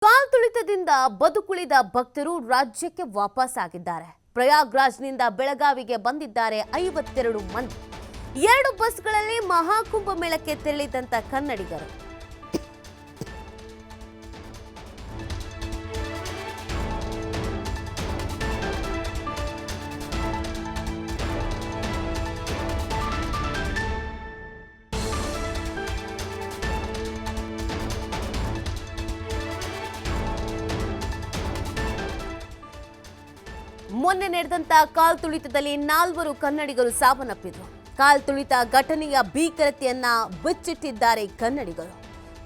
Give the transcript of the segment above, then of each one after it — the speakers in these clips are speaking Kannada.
ಕಾಲ್ತುಳಿತದಿಂದ ಬದುಕುಳಿದ ಭಕ್ತರು ರಾಜ್ಯಕ್ಕೆ ವಾಪಸ್ ಆಗಿದ್ದಾರೆ. ಪ್ರಯಾಗ್ರಾಜ್ನಿಂದ ಬೆಳಗಾವಿಗೆ ಬಂದಿದ್ದಾರೆ 52 ಮಂದಿ. 2 ಬಸ್ಗಳಲ್ಲಿ ಮಹಾಕುಂಭ ಮೇಳಕ್ಕೆ ತೆರಳಿದಂತ ಕನ್ನಡಿಗರು. ಮೊನ್ನೆ ನಡೆದಂತ ಕಾಲ್ತುಳಿತದಲ್ಲಿ 4 ಕನ್ನಡಿಗರು ಸಾವನ್ನಪ್ಪಿದ್ರು. ಕಾಲ್ತುಳಿತ ಘಟನೆಯ ಭೀಕರತೆಯನ್ನ ಬಿಚ್ಚಿಟ್ಟಿದ್ದಾರೆ ಕನ್ನಡಿಗರು.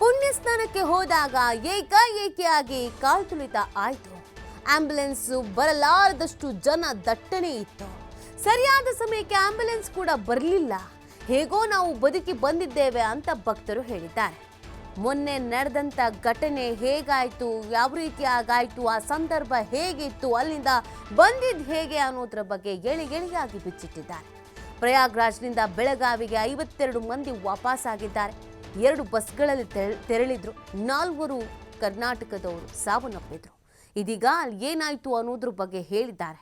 ಪುಣ್ಯ ಸ್ನಾನಕ್ಕೆ ಹೋದಾಗ ಏಕಾಏಕಿಯಾಗಿ ಕಾಲ್ತುಳಿತ ಆಯಿತು. ಆಂಬ್ಯುಲೆನ್ಸ್ ಬರಲಾರದಷ್ಟು ಜನ ದಟ್ಟಣೆ ಇತ್ತು. ಸರಿಯಾದ ಸಮಯಕ್ಕೆ ಆಂಬ್ಯುಲೆನ್ಸ್ ಕೂಡ ಬರಲಿಲ್ಲ. ಹೇಗೋ ನಾವು ಬದುಕಿ ಬಂದಿದ್ದೇವೆ ಅಂತ ಭಕ್ತರು ಹೇಳಿದ್ದಾರೆ. ಮೊನ್ನೆ ನಡೆದಂತ ಘಟನೆ ಹೇಗಾಯ್ತು, ಯಾವ ರೀತಿಯಾಗಾಯ್ತು, ಆ ಸಂದರ್ಭ ಹೇಗಿತ್ತು, ಅಲ್ಲಿಂದ ಬಂದಿದ್ದು ಹೇಗೆ ಅನ್ನೋದ್ರ ಬಗ್ಗೆ ಎಳೆಯಾಗಿ ಬಿಚ್ಚಿಟ್ಟಿದ್ದಾರೆ. ಪ್ರಯಾಗ್ರಾಜ್ನಿಂದ ಬೆಳಗಾವಿಗೆ 52 ಮಂದಿ ವಾಪಸ್ ಆಗಿದ್ದಾರೆ. 2 ಬಸ್ಗಳಲ್ಲಿ ತೆರಳಿದ್ರು. 4 ಕರ್ನಾಟಕದವರು ಸಾವನ್ನಪ್ಪಿದ್ರು. ಇದೀಗ ಅಲ್ಲಿ ಏನಾಯ್ತು ಅನ್ನೋದ್ರ ಬಗ್ಗೆ ಹೇಳಿದ್ದಾರೆ.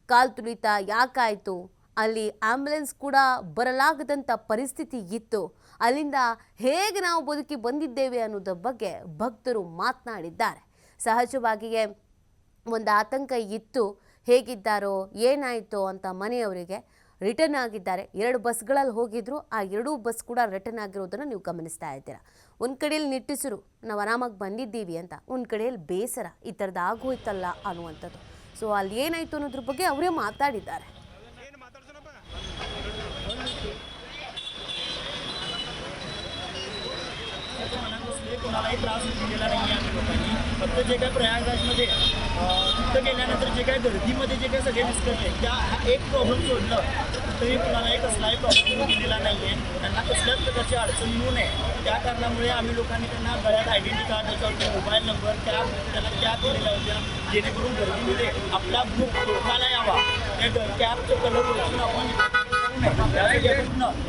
ಕಾಲ್ತುಳಿತ ಯಾಕಾಯ್ತು, ಅಲ್ಲಿ ಆಂಬ್ಯುಲೆನ್ಸ್ ಕೂಡ ಬರಲಾಗದಂಥ ಪರಿಸ್ಥಿತಿ ಇತ್ತು, ಅಲ್ಲಿಂದ ಹೇಗೆ ನಾವು ಬದುಕಿ ಬಂದಿದ್ದೇವೆ ಅನ್ನೋದ್ರ ಬಗ್ಗೆ ಭಕ್ತರು ಮಾತನಾಡಿದ್ದಾರೆ. ಸಹಜವಾಗಿಯೇ ಒಂದು ಆತಂಕ ಇತ್ತು, ಹೇಗಿದ್ದಾರೋ ಏನಾಯಿತೋ ಅಂತ ಮನೆಯವರಿಗೆ ರಿಟರ್ನ್ ಆಗಿದ್ದಾರೆ. 2 ಬಸ್ಗಳಲ್ಲಿ ಹೋಗಿದ್ರು. ಆ 2 ಬಸ್ ಕೂಡ ರಿಟರ್ನ್ ಆಗಿರೋದನ್ನು ನೀವು ಗಮನಿಸ್ತಾ ಇದ್ದೀರಾ. ಒಂದು ಕಡೆಯಲ್ಲಿ ನಿಟ್ಟುಸಿರು, ನಾವು ಆರಾಮಾಗಿ ಬಂದಿದ್ದೀವಿ ಅಂತ, ಒಂದು ಕಡೆಯಲ್ಲಿ ಬೇಸರ, ಈ ಥರದ್ದು ಆಗೋಯ್ತಲ್ಲ ಅನ್ನುವಂಥದ್ದು. ಸೊ ಅಲ್ಲಿ ಏನಾಯಿತು ಅನ್ನೋದ್ರ ಬಗ್ಗೆ ಅವರೇ ಮಾತಾಡಿದ್ದಾರೆ. कोणालाही त्रास दिलेला नाही आहे लोकांनी. फक्त जे काय प्रयागराजमध्ये तिथं गेल्यानंतर जे काय गर्दीमध्ये जे काय सगळे विस्कटले, त्या एक प्रॉब्लेम सोडलं तरी कुणालाही कसलाही प्रॉब्लेम दिलेला नाही आहे. त्यांना कसल्याच प्रकारची अडचण येऊ नये त्या कारणामुळे आम्ही लोकांनी त्यांना गळ्यात आयडेंटिटी कार्ड, त्याच्यावरती मोबाईल नंबर, त्यांना कॅब दिलेल्या होत्या, जेणेकरून गर्दीमध्ये आपला ग्रुप ओळखायला यावा. त्या कॅबचं कलर ओळखून आपण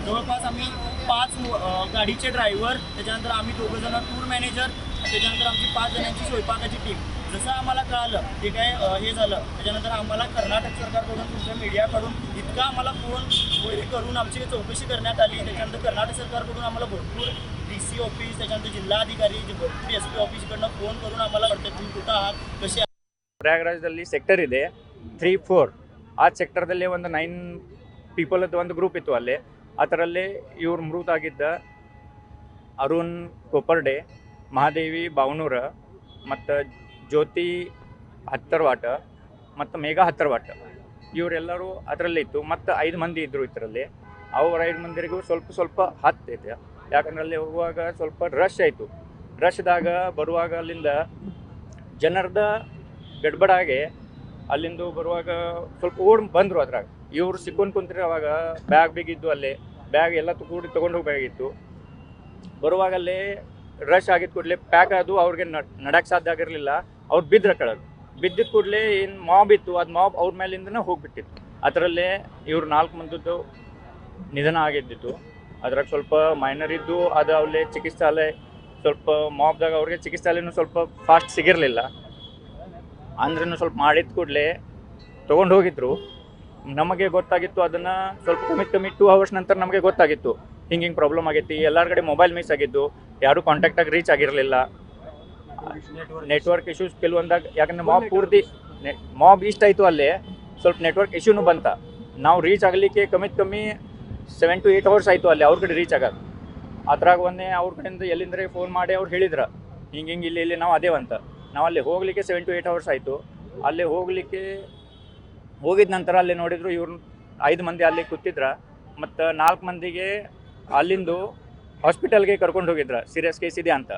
जवळपास आम्ही 5 गाडीचे ड्रायव्हर, त्याच्यानंतर आम्ही 2 जण टूर मॅनेजर, त्याच्यानंतर आमची 5 जणांची स्वयंपाकाची टीम. जसं आम्हाला कळालं ते काय हे झालं, त्याच्यानंतर आम्हाला कर्नाटक सरकारकडून, तुमच्या मीडियाकडून इतका आम्हाला फोन वगैरे करून आमची चौकशी करण्यात आली. त्याच्यानंतर कर्नाटक सरकारकडून आम्हाला भरपूर DC ऑफिस, त्याच्यानंतर जिल्हाधिकारी, भरपूर SP ऑफिसकडनं फोन करून आम्हाला वाटतं तुम्ही कुठं आहात, कसे. ಪ್ರಯಾಗ್ರಾಜದಲ್ಲಿ ಸೆಕ್ಟರ್ ಇದೆ 3-4. ಆ ಸೆಕ್ಟರ್ದಲ್ಲಿ ಒಂದು 9 ಪೀಪಲ್ದು ಒಂದು ಗ್ರೂಪ್ ಇತ್ತು. ಅಲ್ಲಿ ಅದರಲ್ಲಿ ಇವ್ರು ಮೃತಾಗಿದ್ದ ಅರುಣ್ ಕೊಪ್ಪರ್ಡೆ, ಮಹಾದೇವಿ ಬಾವನೂರ, ಮತ್ತು ಜ್ಯೋತಿ ಹತ್ತರ್ವಾಟ ಮತ್ತು ಮೇಘಾ ಹತ್ತರ್ವಾಟ, ಇವರೆಲ್ಲರೂ ಅದರಲ್ಲೇ ಇತ್ತು. ಮತ್ತು 5 ಮಂದಿ ಇದ್ದರು ಇದರಲ್ಲಿ. ಅವ್ರ 5 ಮಂದಿರಿಗೂ ಸ್ವಲ್ಪ ಹತ್ತಿದೆ. ಯಾಕಂದ್ರೆ ಅಲ್ಲಿ ಹೋಗುವಾಗ ಸ್ವಲ್ಪ ರಶ್ ಆಯಿತು. ರಶ್ದಾಗ ಬರುವಾಗ ಅಲ್ಲಿಂದ ಜನರದ ಗಡ್ಬಡಾಗೆ ಅಲ್ಲಿಂದ ಬರುವಾಗ ಸ್ವಲ್ಪ ಓಡ್ ಬಂದರು. ಅದ್ರಾಗ ಇವರು ಸಿಕ್ಕೊಂಡು ಕುಂತ್ರೆ ಅವಾಗ ಬ್ಯಾಗ್ ಬಿಗಿದ್ದು, ಅಲ್ಲೇ ಬ್ಯಾಗ್ ಎಲ್ಲ ಕೂಡಿ ತೊಗೊಂಡು ಹೋಗಬೇಕಾಗಿತ್ತು. ಬರುವಾಗಲ್ಲೇ ರಶ್ ಆಗಿದ್ದು ಕೂಡಲೇ ಪ್ಯಾಕ್ ಅದು ಅವ್ರಿಗೆ ನಡಕ್ಕೆ ಸಾಧ್ಯ ಆಗಿರಲಿಲ್ಲ. ಅವ್ರು ಬಿದ್ದರೆ ಕೆಳಗೆ ಬಿದ್ದಿದ್ದ ಕೂಡಲೇ ಏನು ಮಾಬ್ ಇತ್ತು, ಅದು ಮಾಬ್ ಅವ್ರ ಮೇಲಿಂದನೇ ಹೋಗಿಬಿಟ್ಟಿತ್ತು. ಅದರಲ್ಲೇ ಇವ್ರು 4 ಮಂದಿದ್ದು ನಿಧನ ಆಗಿದ್ದಿತ್ತು. ಅದ್ರಾಗ ಸ್ವಲ್ಪ ಮೈನರ್ ಇದ್ದು, ಅದು ಅವಲ್ಲೇ ಚಿಕಿತ್ಸಾಲಯ ಸ್ವಲ್ಪ ಮಾಬ್ದಾಗ ಅವ್ರಿಗೆ ಚಿಕಿತ್ಸಾಲಯನೂ ಸ್ವಲ್ಪ ಫಾಸ್ಟ್ ಸಿಗಿರಲಿಲ್ಲ. ಅಂದ್ರೂ ಸ್ವಲ್ಪ ಮಾಡಿದ ಕೂಡಲೇ ತೊಗೊಂಡು ಹೋಗಿದ್ರು. ನಮಗೆ ಗೊತ್ತಾಗಿತ್ತು ಅದನ್ನು ಸ್ವಲ್ಪ ಕಮ್ಮಿ 2 ಅವರ್ಸ್ ನಂತರ ನಮಗೆ ಗೊತ್ತಾಗಿತ್ತು ಹಿಂಗೆ ಪ್ರಾಬ್ಲಮ್ ಆಗೈತಿ. ಎಲ್ಲರ ಕಡೆ ಮೊಬೈಲ್ ಮಿಸ್ ಆಗಿದ್ದು, ಯಾರೂ ಕಾಂಟ್ಯಾಕ್ಟಾಗಿ ರೀಚ್ ಆಗಿರಲಿಲ್ಲ. ನೆಟ್ವರ್ಕ್ ಇಶ್ಯೂಸ್ ಕೆಲವೊಂದಾಗ, ಯಾಕಂದರೆ ಮಾಬ್ ಪೂರ್ತಿ ಮಾಬ್ ಇಷ್ಟ ಆಯಿತು, ಅಲ್ಲೇ ಸ್ವಲ್ಪ ನೆಟ್ವರ್ಕ್ ಇಶ್ಯೂನು ಬಂತ. ನಾವು ರೀಚ್ ಆಗಲಿಕ್ಕೆ ಕಮ್ಮಿ 7 to 8 ಅವರ್ಸ್ ಆಯಿತು ಅಲ್ಲಿ ಅವ್ರ ಕಡೆ ರೀಚ್ ಆಗೋದು. ಅದ್ರಾಗ ಒಂದೇ ಅವ್ರ ಕಡೆಯಿಂದ ಎಲ್ಲಿಂದರೆ ಫೋನ್ ಮಾಡಿ ಅವ್ರು ಹೇಳಿದ್ರು ಹಿಂಗೆ ಇಲ್ಲಿ ನಾವು ಅದೇವಂತ. ನಾವು ಅಲ್ಲಿ ಹೋಗಲಿಕ್ಕೆ 7 to 8 ಅವರ್ಸ್ ಆಯಿತು. ಅಲ್ಲಿ ಹೋಗಿದ ನಂತರ ಅಲ್ಲಿ ನೋಡಿದ್ರು ಇವ್ರು 5 ಮಂದಿ ಅಲ್ಲಿ ಕೂತಿದ್ರ. ಮತ್ತು 4 ಮಂದಿಗೆ ಅಲ್ಲಿಂದು ಹಾಸ್ಪಿಟಲ್ಗೆ ಕರ್ಕೊಂಡು ಹೋಗಿದ್ರು, ಸೀರಿಯಸ್ ಕೇಸ್ ಇದೆ ಅಂತ.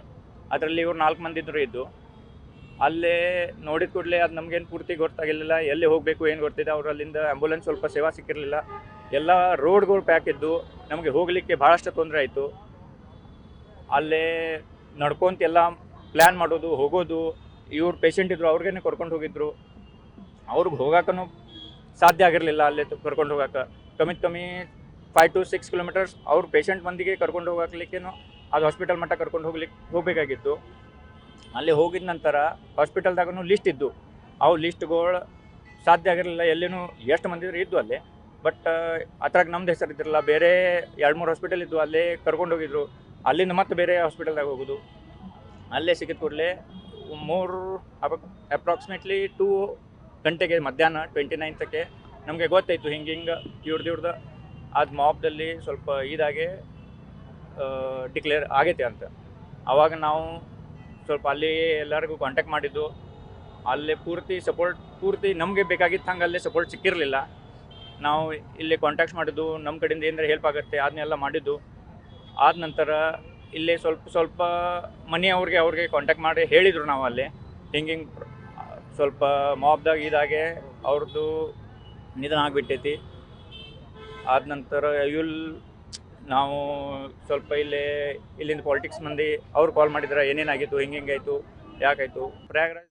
ಅದರಲ್ಲಿ ಇವ್ರು 4 ಮಂದಿ ಇದ್ದು. ಅಲ್ಲೇ ನೋಡಿದ ಕೂಡಲೇ ಅದು ನಮಗೇನು ಪೂರ್ತಿ ಗೊತ್ತಾಗಿರಲಿಲ್ಲ, ಎಲ್ಲಿ ಹೋಗಬೇಕು ಏನು ಗೊತ್ತಿದೆ. ಅವ್ರು ಅಲ್ಲಿಂದ ಆ್ಯಂಬುಲೆನ್ಸ್ ಸ್ವಲ್ಪ ಸೇವಾ ಸಿಕ್ಕಿರಲಿಲ್ಲ. ಎಲ್ಲ ರೋಡ್ಗಳು ಪ್ಯಾಕ್ ಇದ್ದು, ನಮಗೆ ಹೋಗಲಿಕ್ಕೆ ಭಾಳಷ್ಟು ತೊಂದರೆ ಆಯಿತು. ಅಲ್ಲೇ ನಡ್ಕೊಂತ ಎಲ್ಲ ಪ್ಲ್ಯಾನ್ ಮಾಡೋದು, ಹೋಗೋದು. ಇವ್ರು ಪೇಷಂಟ್ ಇದ್ದರು, ಅವ್ರಿಗೇನೆ ಕರ್ಕೊಂಡು ಹೋಗಿದ್ರು. ಅವ್ರಿಗೆ ಹೋಗೋಕ್ಕೂ ಸಾಧ್ಯ ಆಗಿರಲಿಲ್ಲ. ಅಲ್ಲೇ ಕರ್ಕೊಂಡು ಹೋಗೋಕೆ ಕಮ್ಮಿ 5 to 6 ಕಿಲೋಮೀಟರ್ಸ್ ಅವ್ರ ಪೇಷಂಟ್ ಮಂದಿಗೆ ಕರ್ಕೊಂಡು ಹೋಗ್ಲಿಕ್ಕೇನು ಅದು ಹಾಸ್ಪಿಟಲ್ ಮಟ್ಟ ಕರ್ಕೊಂಡು ಹೋಗಬೇಕಾಗಿತ್ತು. ಅಲ್ಲಿ ಹೋಗಿದ ನಂತರ ಹಾಸ್ಪಿಟಲ್ದಾಗೂ ಲಿಸ್ಟ್ ಇದ್ದು ಅವು ಲಿಸ್ಟ್ಗಳು ಸಾಧ್ಯ ಆಗಿರಲಿಲ್ಲ. ಎಲ್ಲಿನೂ ಎಷ್ಟು ಮಂದಿ ಇದ್ದು ಅಲ್ಲಿ, ಬಟ್ ಅದ್ರಾಗ ನಮ್ದು ಹೆಸರು ಇದ್ದಿರಲ್ಲ. ಬೇರೆ 2-3 ಹಾಸ್ಪಿಟಲ್ ಇದ್ದು, ಅಲ್ಲೇ ಕರ್ಕೊಂಡು ಹೋಗಿದ್ರು. ಅಲ್ಲಿಂದ ಮತ್ತೆ ಬೇರೆ ಹಾಸ್ಪಿಟಲ್ದಾಗ ಹೋಗೋದು. ಅಲ್ಲೇ ಸಿಕ್ಕಿದ ಕೂಡಲೇ ಅಪ್ರಾಕ್ಸಿಮೇಟ್ಲಿ 2 ಗಂಟೆಗೆ ಮಧ್ಯಾಹ್ನ 29ಕ್ಕೆ ನಮಗೆ ಗೊತ್ತಾಯಿತು ಹಿಂಗೆ ಇವ್ರದ್ದು ಅದು ಮಾಬ್ದಲ್ಲಿ ಸ್ವಲ್ಪ ಇದಾಗೆ ಡಿಕ್ಲೇರ್ ಆಗೈತೆ ಅಂತ. ಆವಾಗ ನಾವು ಸ್ವಲ್ಪ ಅಲ್ಲಿ ಎಲ್ಲರಿಗೂ ಕಾಂಟ್ಯಾಕ್ಟ್ ಮಾಡಿದ್ದು. ಅಲ್ಲೇ ಪೂರ್ತಿ ನಮಗೆ ಬೇಕಾಗಿತ್ತು ಹಂಗೆ ಅಲ್ಲೇ ಸಪೋರ್ಟ್ ಸಿಕ್ಕಿರಲಿಲ್ಲ. ನಾವು ಇಲ್ಲಿ ಕಾಂಟ್ಯಾಕ್ಟ್ ಮಾಡಿದ್ದು, ನಮ್ಮ ಕಡೆಯಿಂದ ಏನಾರ ಹೆಲ್ಪ್ ಆಗುತ್ತೆ ಅದನ್ನೆಲ್ಲ ಮಾಡಿದ್ದು. ಆದ ನಂತರ ಇಲ್ಲೇ ಸ್ವಲ್ಪ ಅವ್ರಿಗೆ ಕಾಂಟ್ಯಾಕ್ಟ್ ಮಾಡಿ ಹೇಳಿದರು ನಾವು ಅಲ್ಲಿ ಹಿಂಗೆ ಸ್ವಲ್ಪ ಮಾಬ್ದಾಗ ಇದಾಗೆ ಅವ್ರದ್ದು ನಿಧನ ಆಗಿಬಿಟ್ಟೈತಿ. ಆದ ನಂತರ ನಾವು ಸ್ವಲ್ಪ ಇಲ್ಲಿಂದ ಪಾಲಿಟಿಕ್ಸ್ ಮಂದಿ ಅವ್ರು ಕಾಲ್ ಮಾಡಿದ್ರೆ ಏನೇನಾಗಿತ್ತು, ಹಿಂಗಾಯಿತು, ಯಾಕಾಯಿತು. ಪ್ರಯಾಗ್ರಾಜ್